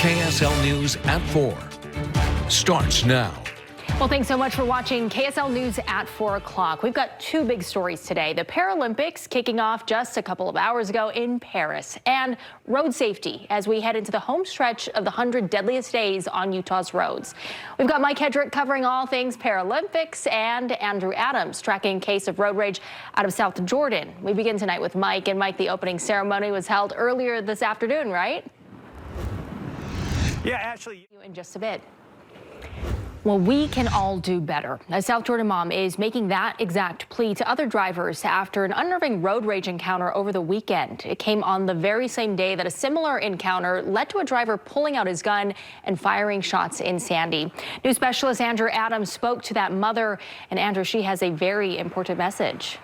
KSL News at 4 starts now. Well, thanks so much for watching KSL News at 4 o'clock. We've got two big stories today. The Paralympics kicking off just a couple of hours ago in Paris, and road safety as we head into the home stretch of the 100 deadliest days on Utah's roads. We've got Mike Hedrick covering all things Paralympics and Andrew Adams tracking a case of road rage out of South Jordan. We begin tonight with Mike. And Mike, the opening ceremony was held earlier this afternoon, right? Yeah, Ashley. In just a bit. Well, we can all do better. A South Jordan mom is making that exact plea to other drivers after an unnerving road rage encounter over the weekend. It came on the very same day that a similar encounter led to a driver pulling out his gun and firing shots in Sandy. News specialist Andrew Adams spoke to that mother. And Andrew, she has a very important message.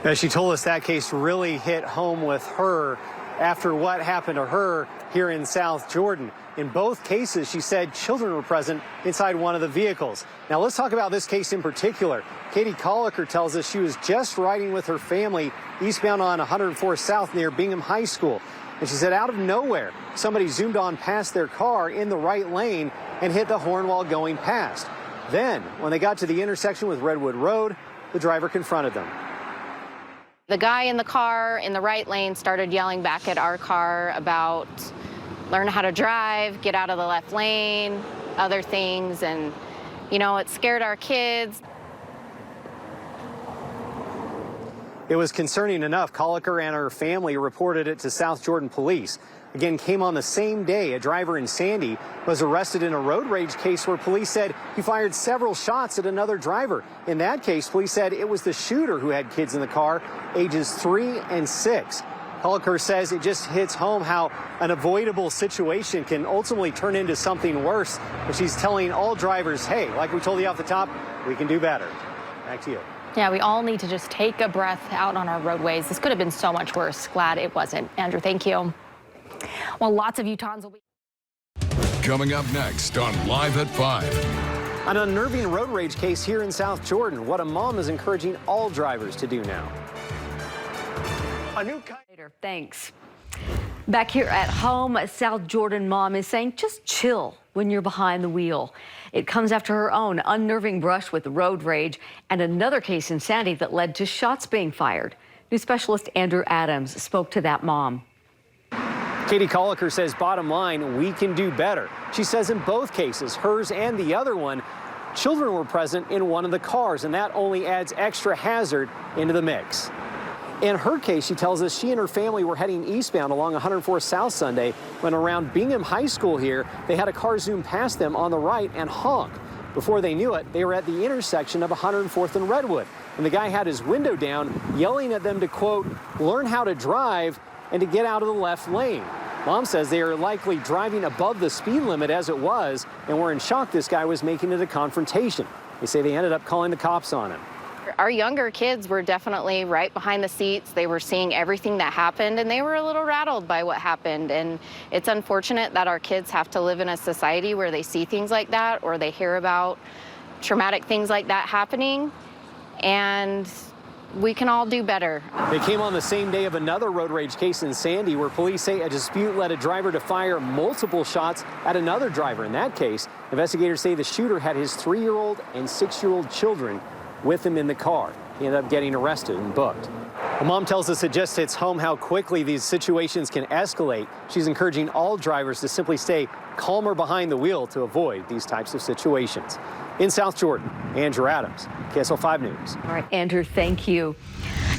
As she told us, that case really hit home with her after what happened to her here in South Jordan. In both cases, she said children were present inside one of the vehicles. Now let's talk about this case in particular. Katie Colliker tells us she was just riding with her family eastbound on 104 South near Bingham High School. And she said out of nowhere, somebody zoomed on past their car in the right lane and hit the horn while going past. Then, when they got to the intersection with Redwood Road, the driver confronted them. The guy in the car in the right lane started yelling back at our car about learn how to drive, get out of the left lane, other things, and, you know, it scared our kids. It was concerning enough. Colliker and her family reported it to South Jordan police. Again, came on the same day. A driver in Sandy was arrested in a road rage case where police said he fired several shots at another driver. In that case, police said it was the shooter who had kids in the car, ages 3 and 6. Colliker says it just hits home how an avoidable situation can ultimately turn into something worse. But she's telling all drivers, hey, like we told you off the top, we can do better. Back to you. Yeah, we all need to just take a breath out on our roadways. This could have been so much worse. Glad it wasn't. Andrew, thank you. Well, lots of Utahns will be Coming up next on Live at 5. An unnerving road rage case here in South Jordan. What a mom is encouraging all drivers to do now. A new kind. Thanks. Back here at home, a South Jordan mom is saying just chill when you're behind the wheel. It comes after her own unnerving brush with road rage and another case in Sandy that led to shots being fired. News specialist Andrew Adams spoke to that mom. Katie Colliker says, bottom line, we can do better. She says in both cases, hers and the other one, children were present in one of the cars, and that only adds extra hazard into the mix. In her case, she tells us she and her family were heading eastbound along 104 South Sunday when around Bingham High School here, they had a car zoom past them on the right and honk. Before they knew it, they were at the intersection of 104th and Redwood. And the guy had his window down, yelling at them to, quote, learn how to drive and to get out of the left lane. Mom says they are likely driving above the speed limit as it was and were in shock this guy was making it a confrontation. They say they ended up calling the cops on him. Our younger kids were definitely right behind the seats. They were seeing everything that happened, and they were a little rattled by what happened. And it's unfortunate that our kids have to live in a society where they see things like that or they hear about traumatic things like that happening. And we can all do better. They came on the same day of another road rage case in Sandy where police say a dispute led a driver to fire multiple shots at another driver. In that case, investigators say the shooter had his 3-year-old and 6-year-old children with him in the car. He ended up getting arrested and booked. The mom tells us it just hits home how quickly these situations can escalate. She's encouraging all drivers to simply stay calmer behind the wheel to avoid these types of situations. In South Jordan, Andrew Adams, KSL-5 News. All right, Andrew, thank you.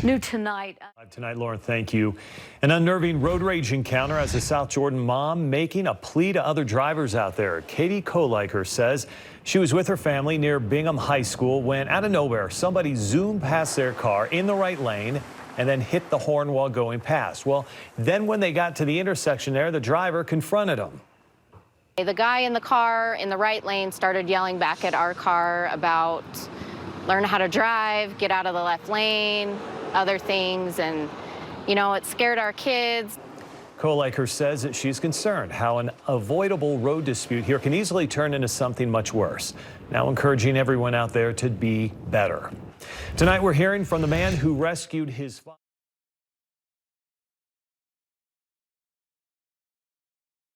New tonight. Tonight, Lauren, thank you. An unnerving road rage encounter as a South Jordan mom making a plea to other drivers out there. Katie Colliker says she was with her family near Bingham High School when out of nowhere somebody zoomed past their car in the right lane and then hit the horn while going past. Well, then when they got to the intersection there, the driver confronted them. The guy in the car in the right lane started yelling back at our car about learn how to drive, get out of the left lane, other things, and, you know, it scared our kids. Colliker says that she's concerned how an avoidable road dispute here can easily turn into something much worse. Now encouraging everyone out there to be better. Tonight we're hearing from the man who rescued his father.